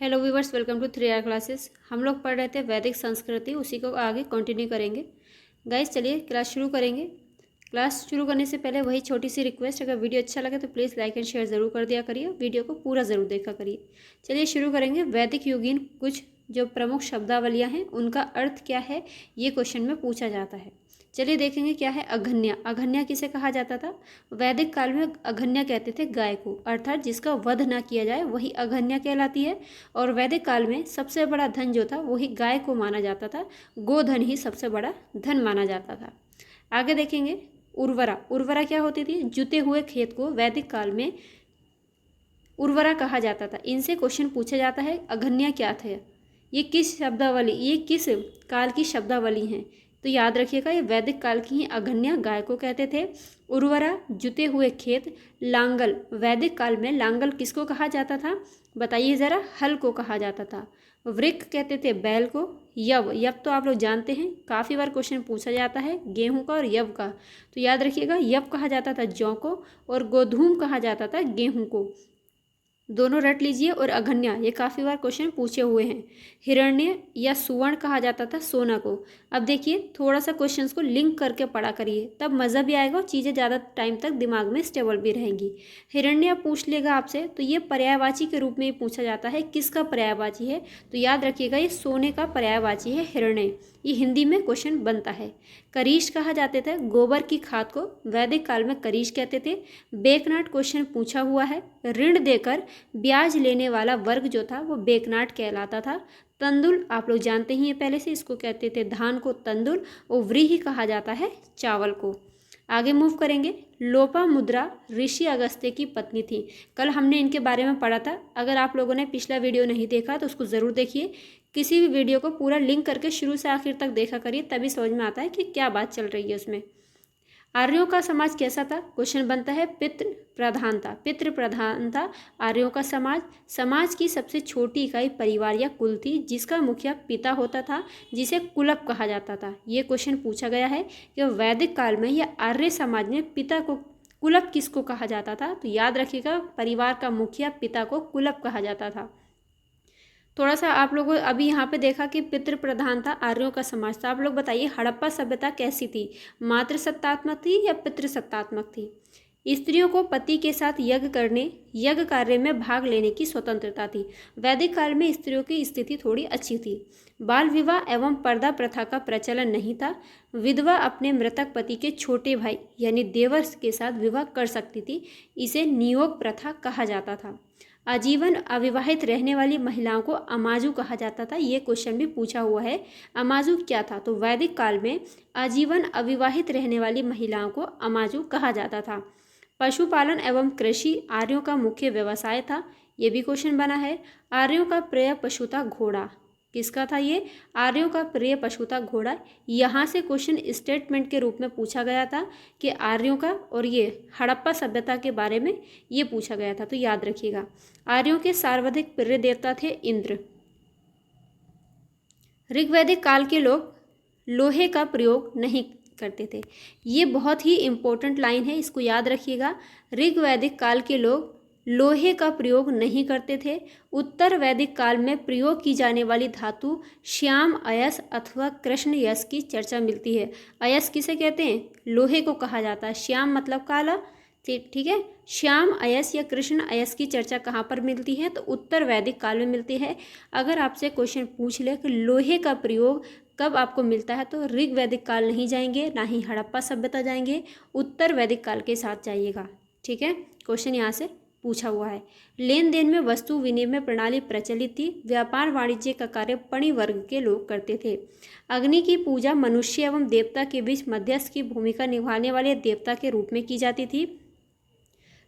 Hello viewers, welcome to 3R classes. हम लोग पढ़ रहे थे वैदिक संस्कृति, उसी को आगे कंटिन्यू करेंगे। गाइस चलिए क्लास शुरू करेंगे। क्लास शुरू करने से पहले वही छोटी सी रिक्वेस्ट, अगर वीडियो अच्छा लगे तो प्लीज़ लाइक एंड शेयर ज़रूर कर दिया करिए, वीडियो को पूरा ज़रूर देखा करिए। चलिए शुरू करेंगे। वैदिक युगीन कुछ जो प्रमुख शब्दावलियाँ हैं उनका अर्थ क्या है, ये क्वेश्चन में पूछा जाता है। चलिए देखेंगे क्या है अघन्या। अघन्या किसे कहा जाता था? वैदिक काल में अघन्या कहते थे गाय को, अर्थात जिसका वध ना किया जाए वही अघन्या कहलाती है। और वैदिक काल में सबसे बड़ा धन जो था वही गाय को माना जाता था। गोधन ही सबसे बड़ा धन माना जाता था। आगे देखेंगे उर्वरा। उर्वरा क्या होती थी? जुते हुए खेत को वैदिक काल में उर्वरा कहा जाता था। इनसे क्वेश्चन पूछा जाता है अघन्या क्या थे, ये किस शब्दावली, ये किस काल की शब्दावली हैं? तो याद रखिएगा ये वैदिक काल की ही अघन्या गाय को कहते थे। उर्वरा, जुते हुए खेत, लांगल। वैदिक काल में लांगल किसको कहा जाता था? बताइए ज़रा। हल को कहा जाता था। वृक्क कहते थे बैल को। यव, यव तो आप लोग जानते हैं, काफ़ी बार क्वेश्चन पूछा जाता है गेहूं का और यव का, तो याद रखिएगा यव कहा जाता था जौ को और गोधूम कहा जाता था गेहूं को। दोनों रट लीजिए। और अघन्या ये काफ़ी बार क्वेश्चन पूछे हुए हैं। हिरण्य या सुवर्ण कहा जाता था सोना को। अब देखिए थोड़ा सा क्वेश्चंस को लिंक करके पढ़ा करिए, तब मज़ा भी आएगा और चीज़ें ज़्यादा टाइम तक दिमाग में स्टेबल भी रहेंगी। हिरण्य पूछ लेगा आपसे तो ये पर्यायवाची के रूप में ही पूछा जाता है। किसका पर्यायवाची है? तो याद रखिएगा ये सोने का पर्यायवाची है हिरण्य। ये हिंदी में क्वेश्चन बनता है। करीश कहा जाते थे गोबर की खाद को, वैदिक काल में करीश कहते थे। बेकनाट क्वेश्चन पूछा हुआ है। ऋण देकर ब्याज लेने वाला वर्ग जो था वो बेकनाट कहलाता था। तंदुल आप लोग जानते ही हैं पहले से, इसको कहते थे धान को तंदुल, और व्रीहि कहा जाता है चावल को। आगे मूव करेंगे। लोपामुद्रा ऋषि अगस्त्य की पत्नी थी। कल हमने इनके बारे में पढ़ा था। अगर आप लोगों ने पिछला वीडियो नहीं देखा तो उसको ज़रूर देखिए। किसी भी वीडियो को पूरा लिंक करके शुरू से आखिर तक देखा करिए, तभी समझ में आता है कि क्या बात चल रही है उसमें। आर्यों का समाज कैसा था? क्वेश्चन बनता है पितृ प्रधानता। पितृ प्रधानता आर्यों का समाज। समाज की सबसे छोटी इकाई परिवार या कुल थी, जिसका मुखिया पिता होता था, जिसे कुलप कहा जाता था। ये क्वेश्चन पूछा गया है कि वैदिक काल में या आर्य समाज में पिता को कुलप किसको कहा जाता था? तो याद रखिएगा परिवार का मुखिया पिता को कुलप कहा जाता था। थोड़ा सा आप लोगों अभी यहाँ पे देखा कि पितृ प्रधान था, आर्यों का समाज था। आप लोग बताइए हड़प्पा सभ्यता कैसी थी? मातृ सत्तात्मक थी या पितृ सत्तात्मक थी? स्त्रियों को पति के साथ यज्ञ कार्य में भाग लेने की स्वतंत्रता थी। वैदिक काल में स्त्रियों की स्थिति थोड़ी अच्छी थी। बाल विवाह एवं पर्दा प्रथा का प्रचलन नहीं था। विधवा अपने मृतक पति के छोटे भाई यानी देवर के साथ विवाह कर सकती थी। इसे नियोग प्रथा कहा जाता था। आजीवन अविवाहित रहने वाली महिलाओं को अमाजू कहा जाता था। ये क्वेश्चन भी पूछा हुआ है। अमाजू क्या था? तो वैदिक काल में आजीवन अविवाहित रहने वाली महिलाओं को अमाजू कहा जाता था। पशुपालन एवं कृषि आर्यों का मुख्य व्यवसाय था। ये भी क्वेश्चन बना है। आर्यों का प्रिय पशु था घोड़ा। किसका था ये? आर्यों का प्रिय पशु था घोड़ा। यहाँ से क्वेश्चन स्टेटमेंट के रूप में पूछा गया था कि आर्यों का और ये हड़प्पा सभ्यता के बारे में ये पूछा गया था, तो याद रखिएगा। आर्यों के सर्वाधिक प्रिय देवता थे इंद्र। ऋग्वैदिक काल के लोग लोहे का प्रयोग नहीं करते थे। ये बहुत ही इम्पोर्टेंट लाइन है, इसको याद रखिएगा। ऋग्वैदिक काल के लोग लोहे का प्रयोग नहीं करते थे। उत्तर वैदिक काल में प्रयोग की जाने वाली धातु श्याम अयस अथवा कृष्ण यश की चर्चा मिलती है। अयस किसे कहते हैं? लोहे को कहा जाता है। श्याम मतलब काला, ठीक है। श्याम अयस या कृष्ण अयस की चर्चा कहाँ पर मिलती है? तो उत्तर वैदिक काल में मिलती है। अगर आपसे क्वेश्चन पूछ ले कि लोहे का प्रयोग कब आपको मिलता है, तो ऋग वैदिक काल नहीं जाएंगे, ना ही हड़प्पा सभ्यता जाएंगे, उत्तर वैदिक काल के साथ जाइएगा। ठीक है, क्वेश्चन यहाँ से पूछा हुआ है। लेन देन में वस्तु विनिमय प्रणाली प्रचलित थी। व्यापार वाणिज्य का कार्य पणि वर्ग के लोग करते थे। अग्नि की पूजा मनुष्य एवं देवता के बीच मध्यस्थ की भूमिका निभाने वाले देवता के रूप में की जाती थी।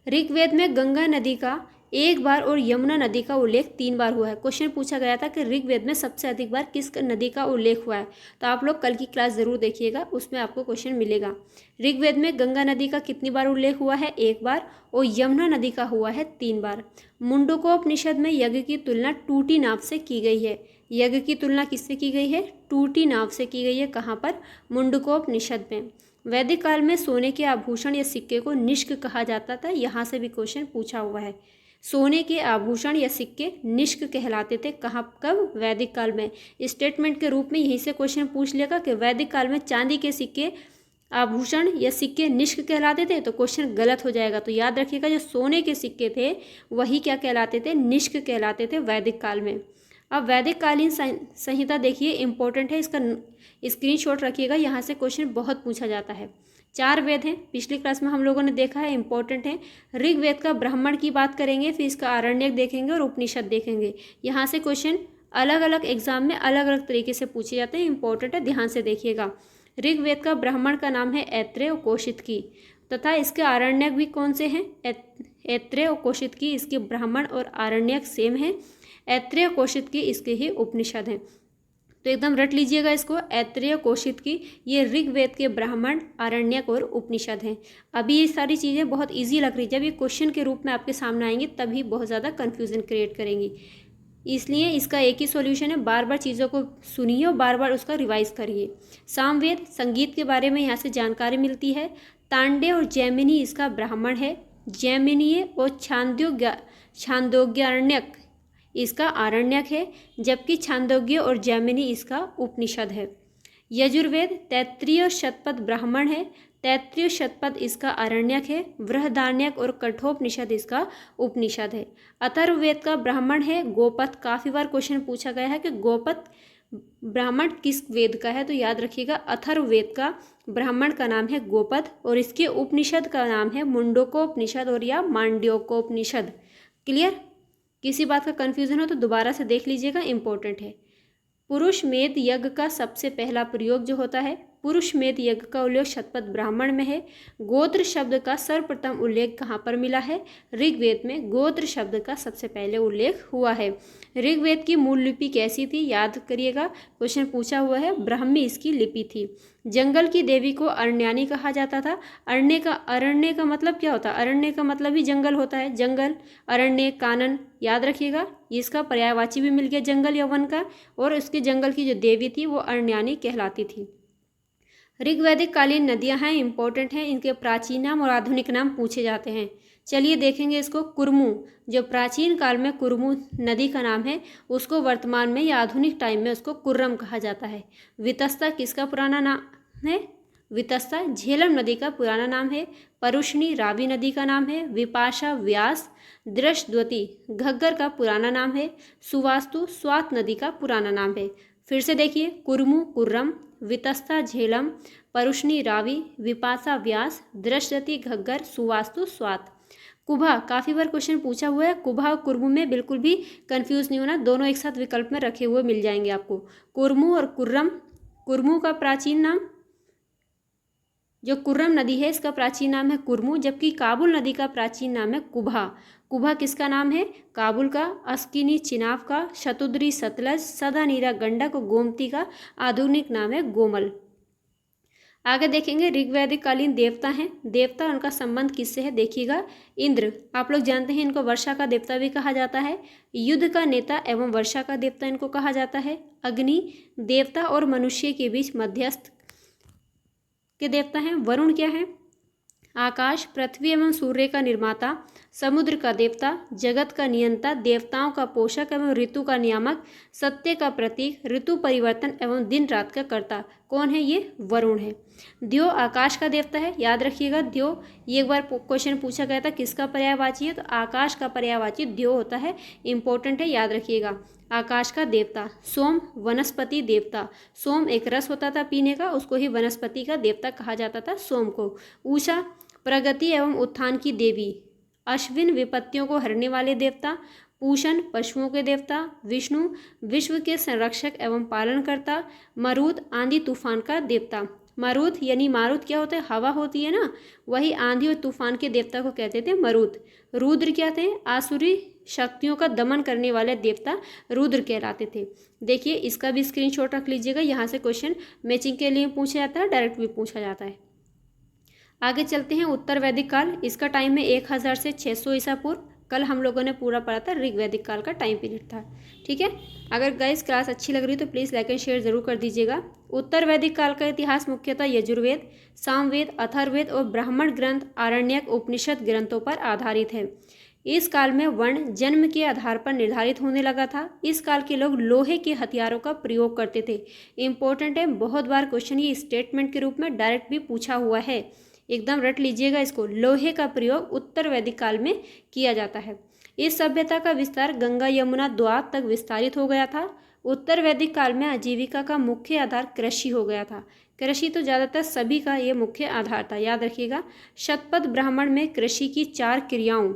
ऋग्वेद में गंगा नदी का एक बार और यमुना नदी का उल्लेख 3 बार हुआ है। क्वेश्चन पूछा गया था कि ऋग्वेद में सबसे अधिक बार किस नदी का उल्लेख हुआ है, तो आप लोग कल की क्लास ज़रूर देखिएगा, उसमें आपको क्वेश्चन मिलेगा। ऋग्वेद में गंगा नदी का कितनी बार उल्लेख हुआ है? 1 बार, और यमुना नदी का हुआ है 3 बार। मुंडकोपनिषद में यज्ञ की तुलना टूटी नाव से की गई है। यज्ञ की तुलना किससे की गई है? टूटी नाव से की गई है। कहाँ पर? मुंडकोपनिषद में। वैदिक काल में सोने के आभूषण या सिक्के को निष्क कहा जाता था। यहाँ से भी क्वेश्चन पूछा हुआ है। सोने के आभूषण या सिक्के निष्क कहलाते थे। कहाँ, कब? वैदिक काल में। स्टेटमेंट के रूप में यहीं से क्वेश्चन पूछ लेगा कि वैदिक काल में चांदी के सिक्के, आभूषण या सिक्के निष्क कहलाते थे, तो क्वेश्चन गलत हो जाएगा। तो याद रखिएगा, जो सोने के सिक्के थे वही क्या कहलाते थे? निष्क कहलाते थे वैदिक काल में। अब वैदिक कालीन संहिता देखिए, इंपॉर्टेंट है, इसका स्क्रीनशॉट रखिएगा, यहाँ से क्वेश्चन बहुत पूछा जाता है। 4 वेद हैं, पिछली क्लास में हम लोगों ने देखा है, इंपॉर्टेंट है। ऋग्वेद का ब्राह्मण की बात करेंगे, फिर इसका आरण्यक देखेंगे और उपनिषद देखेंगे। यहाँ से क्वेश्चन अलग अलग एग्जाम में अलग अलग तरीके से पूछे जाते हैं, इंपॉर्टेंट है, ध्यान से देखिएगा। ऋग्वेद का ब्राह्मण का नाम है ऐत्रेय और कौशितकी, तथा इसके आरण्यक भी कौन से हैं? ऐत्रेय और कौशितकी, इसके ब्राह्मण और आरण्यक सेम है। ऐत्रेय कौशितकी इसके ही उपनिषद हैं। तो एकदम रट लीजिएगा इसको, ऐत्रेय कौशितकी ये ऋग्वेद के ब्राह्मण, आरण्यक और उपनिषद हैं। अभी ये सारी चीज़ें बहुत इजी लग रही है, जब ये क्वेश्चन के रूप में आपके सामने आएंगी तभी बहुत ज़्यादा कन्फ्यूजन क्रिएट करेंगी। इसलिए इसका एक ही सॉल्यूशन है, बार बार चीज़ों को सुनिए और बार बार उसका रिवाइज करिए। सामवेद, संगीत के बारे में यहाँ से जानकारी मिलती है। तांडे और जैमिनी इसका ब्राह्मण है। जैमिनीय और छांदोग्यारण्यक इसका आरण्यक है, जबकि छांदोग्य और जैमिनी इसका उपनिषद है। यजुर्वेद तैत्तिरीय शतपथ ब्राह्मण है। तैत्तिरीय शतपथ इसका आरण्यक है। बृहदारण्यक और कठोपनिषद इसका उपनिषद है। अथर्ववेद का ब्राह्मण है गोपथ। काफ़ी बार क्वेश्चन पूछा गया है कि गोपथ ब्राह्मण किस वेद का है, तो याद रखिएगा अथर्ववेद का ब्राह्मण का नाम है गोपथ और इसके उपनिषद का नाम है मुंडकोपनिषद और या मांड्योकोपनिषद। क्लियर? किसी बात का कन्फ्यूजन हो तो दोबारा से देख लीजिएगा, इंपॉर्टेंट है। पुरुष मेद यज्ञ का सबसे पहला प्रयोग जो होता है, पुरुष मेद यज्ञ का उल्लेख शतपथ ब्राह्मण में है। गोत्र शब्द का सर्वप्रथम उल्लेख कहाँ पर मिला है? ऋग्वेद में गोत्र शब्द का सबसे पहले उल्लेख हुआ है। ऋग्वेद की मूल लिपि कैसी थी? याद करिएगा, क्वेश्चन पूछा हुआ है, ब्राह्मी इसकी लिपि थी। जंगल की देवी को अरण्यानी कहा जाता था। अरण्य का मतलब क्या होता है? अरण्य का मतलब ही जंगल होता है, जंगल, अरण्य, कानन, याद रखिएगा। इसका पर्यायवाची भी मिल गया जंगल या वन का, और उसके जंगल की जो देवी थी वो अरण्यानी कहलाती थी। ऋग्वैदिक कालीन नदियां हैं, इंपॉर्टेंट हैं, इनके प्राचीन नाम और आधुनिक नाम पूछे जाते हैं। चलिए देखेंगे इसको। कुरमू, जो प्राचीन काल में कुरमू नदी का नाम है, उसको वर्तमान में या आधुनिक टाइम में उसको कुर्रम कहा जाता है। वितस्ता किसका पुराना नाम है? वितस्ता झेलम नदी का पुराना नाम है। परुष्णी रावी नदी का नाम है। विपाशा व्यास दृशद्वती घग्गर का पुराना नाम है। सुवास्तु स्वात नदी का पुराना नाम है। फिर से देखिए, कुरमू कुर्रम, वितस्ता झेलम, परुष्णी रावी, विपाशा व्यास, दृशद्वती घग्गर, सुवास्तु स्वात। कुभा, काफ़ी बार क्वेश्चन पूछा हुआ है। कुभा और कुर्मू में बिल्कुल भी कंफ्यूज नहीं होना, दोनों एक साथ विकल्प में रखे हुए मिल जाएंगे आपको। कुरमू और कुर्रम, कुरमू का प्राचीन नाम, जो कुर्रम नदी है इसका प्राचीन नाम है कुरमू, जबकि काबुल नदी का प्राचीन नाम है कुभा। कुभा किसका नाम है? काबुल का। अस्किनी चिनाब का, शतुद्री सतलज, सदानीरा गंडक और गोमती का आधुनिक नाम है गोमल। आगे देखेंगे ऋग्वैदिक कालीन देवता हैं। देवता, उनका संबंध किससे है? देखिएगा, इंद्र, आप लोग जानते हैं इनको वर्षा का देवता भी कहा जाता है। युद्ध का नेता एवं वर्षा का देवता इनको कहा जाता है। अग्नि, देवता और मनुष्य के बीच मध्यस्थ के देवता हैं। वरुण क्या है? आकाश, पृथ्वी एवं सूर्य का निर्माता। समुद्र का देवता, जगत का नियंता, देवताओं का पोषक एवं ऋतु का नियामक, सत्य का प्रतीक, ऋतु परिवर्तन एवं दिन रात का कर्ता। कौन है ये? वरुण है। द्यो आकाश का देवता है, याद रखिएगा। द्यो, ये एक बार क्वेश्चन पूछा गया था किसका पर्यायवाची है, तो आकाश का पर्यायवाची द्यो होता है, इंपॉर्टेंट है, याद रखिएगा। आकाश का देवता। सोम, वनस्पति देवता। सोम एक रस होता था पीने का, उसको ही वनस्पति का देवता कहा जाता था, सोम को। उषा, प्रगति एवं उत्थान की देवी। अश्विन, विपत्तियों को हरने वाले देवता। पूषण, पशुओं के देवता। विष्णु, विश्व के संरक्षक एवं पालनकर्ता। मरुत, आंधी तूफान का देवता। मरुत यानी मारुत क्या होता है? हवा होती है ना, वही आंधी और तूफान के देवता को कहते थे मरुत। रुद्र क्या थे? आसुरी शक्तियों का दमन करने वाले देवता रुद्र कहलाते थे। देखिए, इसका भी स्क्रीनशॉट रख लीजिएगा, यहाँ से क्वेश्चन मैचिंग के लिए पूछा जाता है, डायरेक्ट भी पूछा जाता है। आगे चलते हैं। उत्तर वैदिक काल, इसका टाइम है 1000 से 600 ईसा पूर्व। कल हम लोगों ने पूरा पढ़ा था, ऋग्वैदिक काल का टाइम पीरियड था, ठीक है। अगर गाइस क्लास अच्छी लग रही है तो प्लीज़ लाइक एंड शेयर जरूर कर दीजिएगा। उत्तर वैदिक काल का इतिहास मुख्यतः यजुर्वेद, सामवेद, अथर्ववेद और ब्राह्मण ग्रंथ, आरण्यक, उपनिषद ग्रंथों पर आधारित है। इस काल में वर्ण जन्म के आधार पर निर्धारित होने लगा था। इस काल के लोग लोहे के हथियारों का प्रयोग करते थे। इंपॉर्टेंट है, बहुत बार क्वेश्चन ये स्टेटमेंट के रूप में डायरेक्ट भी पूछा हुआ है, एकदम रट लीजिएगा इसको। लोहे का प्रयोग उत्तर वैदिक काल में किया जाता है। इस सभ्यता का विस्तार गंगा यमुना द्वार तक विस्तारित हो गया था। उत्तर वैदिक काल में आजीविका का मुख्य आधार कृषि हो गया था। कृषि तो ज़्यादातर सभी का ये मुख्य आधार था, याद रखिएगा। शतपथ ब्राह्मण में कृषि की 4 क्रियाओं,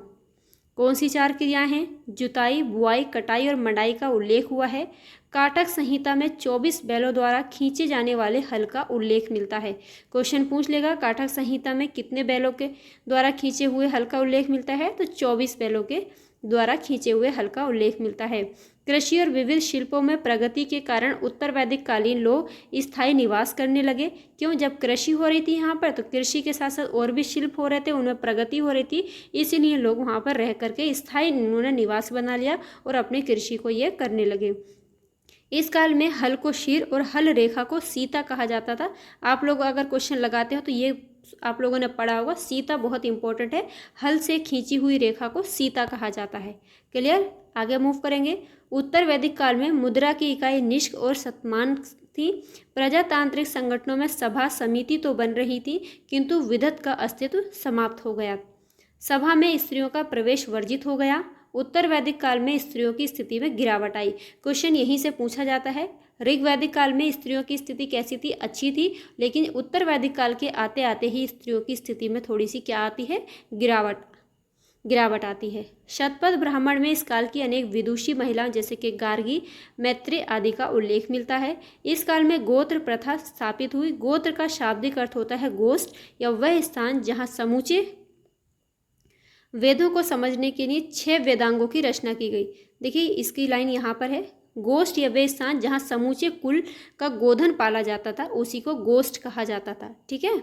कौन सी 4 क्रियाएं हैं? जुताई, बुआई, कटाई और मड़ाई का उल्लेख हुआ है। काटक संहिता में 24 बैलों द्वारा खींचे जाने वाले हल का उल्लेख मिलता है। क्वेश्चन पूछ लेगा काटक संहिता में कितने बैलों के द्वारा खींचे हुए हल का उल्लेख मिलता है? तो 24 बैलों के द्वारा खींचे हुए हल का उल्लेख मिलता है। कृषि और विविध शिल्पों में प्रगति के कारण उत्तर वैदिक कालीन लोग स्थायी निवास करने लगे। क्यों? जब कृषि हो रही थी यहाँ पर, तो कृषि के साथ साथ और भी शिल्प हो रहे थे, उनमें प्रगति हो रही थी, इसीलिए लोग वहाँ पर रह करके स्थायी उन्होंने निवास बना लिया और अपने कृषि को ये करने लगे। इस काल में हल को शीर और हल रेखा को सीता कहा जाता था। आप लोग अगर क्वेश्चन लगाते हो तो ये आप लोगों ने पढ़ा होगा, सीता बहुत इंपॉर्टेंट है। हल से खींची हुई रेखा को सीता कहा जाता है। क्लियर? आगे मूव करेंगे। उत्तर वैदिक काल में मुद्रा की इकाई निष्क और शतमान थी। प्रजातांत्रिक संगठनों में सभा समिति तो बन रही थी, किंतु विधत का अस्तित्व समाप्त हो गया। सभा में स्त्रियों का प्रवेश वर्जित हो गया। उत्तर वैदिक काल में स्त्रियों की स्थिति में गिरावट आई। क्वेश्चन यहीं से पूछा जाता है। ऋग वैदिक काल में स्त्रियों की स्थिति कैसी थी? अच्छी थी, लेकिन उत्तर वैदिक काल के आते आते ही स्त्रियों की स्थिति में थोड़ी सी क्या आती है? गिरावट आती है। शतपथ ब्राह्मण में इस काल की अनेक विदुषी महिलाओं जैसे कि गार्गी, मैत्री आदि का उल्लेख मिलता है। इस काल में गोत्र प्रथा स्थापित हुई। गोत्र का शाब्दिक अर्थ होता है गोष्ठ, या वह स्थान जहाँ समूचे वेदों को समझने के लिए 6 वेदांगों की रचना की गई। देखिए इसकी लाइन यहाँ पर है, गोष्ठ या वे स्थान जहाँ समूचे कुल का गोधन पाला जाता था, उसी को गोष्ठ कहा जाता था। ठीक है,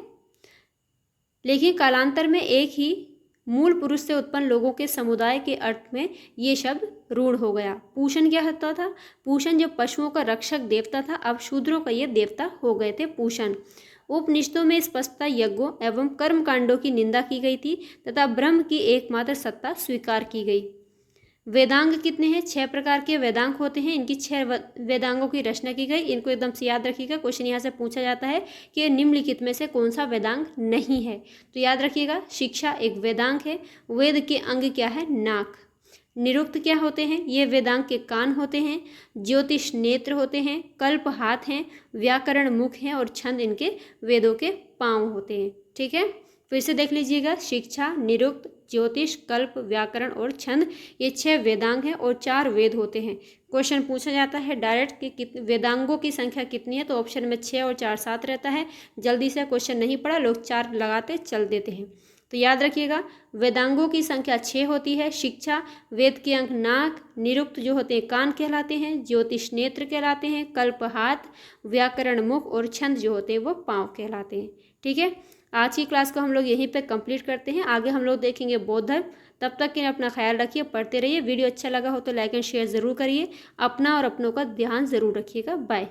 लेकिन कालांतर में एक ही मूल पुरुष से उत्पन्न लोगों के समुदाय के अर्थ में ये शब्द रूढ़ हो गया। पूषण क्या होता था? पूषण जो पशुओं का रक्षक देवता था, अब शूद्रों का ये देवता हो गए थे पूषण। उपनिषदों में स्पष्टता यज्ञों एवं कर्म कांडों की निंदा की गई थी तथा ब्रह्म की एकमात्र सत्ता स्वीकार की गई। वेदांग कितने हैं? 6 प्रकार के वेदांग होते हैं। इनकी 6 वेदांगों की रचना की गई। इनको एकदम से याद रखिएगा, क्वेश्चन यहाँ से पूछा जाता है कि निम्नलिखित में से कौन सा वेदांग नहीं है। तो याद रखिएगा, शिक्षा एक वेदांग है। वेद के अंग क्या है? नाक। निरुक्त क्या होते हैं? ये वेदांग के कान होते हैं। ज्योतिष नेत्र होते हैं। कल्प हाथ हैं। व्याकरण मुख हैं और छंद इनके वेदों के पांव होते हैं। ठीक है, फिर से देख लीजिएगा, शिक्षा, निरुक्त, ज्योतिष, कल्प, व्याकरण और छंद, ये 6 वेदांग हैं और 4 वेद होते हैं। क्वेश्चन पूछा जाता है डायरेक्ट कि कितने वेदांगों की संख्या कितनी है, तो ऑप्शन में 6 और 4 7 रहता है। जल्दी से क्वेश्चन नहीं पढ़ा, लोग 4 लगाते चल देते हैं। तो याद रखिएगा, वेदांगों की संख्या 6 होती है। शिक्षा, वेद के अंग नाक, निरुक्त जो होते हैं कान कहलाते हैं, ज्योतिष नेत्र कहलाते हैं, कल्प हाथ, व्याकरण मुख और छंद जो होते हैं वो पाँव कहलाते हैं। ठीक है, आज की क्लास को हम लोग यहीं पे कंप्लीट करते हैं। आगे हम लोग देखेंगे बौद्ध धर्म। तब तक के लिए अपना ख्याल रखिए, पढ़ते रहिए। वीडियो अच्छा लगा हो तो लाइक एंड शेयर ज़रूर करिए। अपना और अपनों का ध्यान ज़रूर रखिएगा। बाय।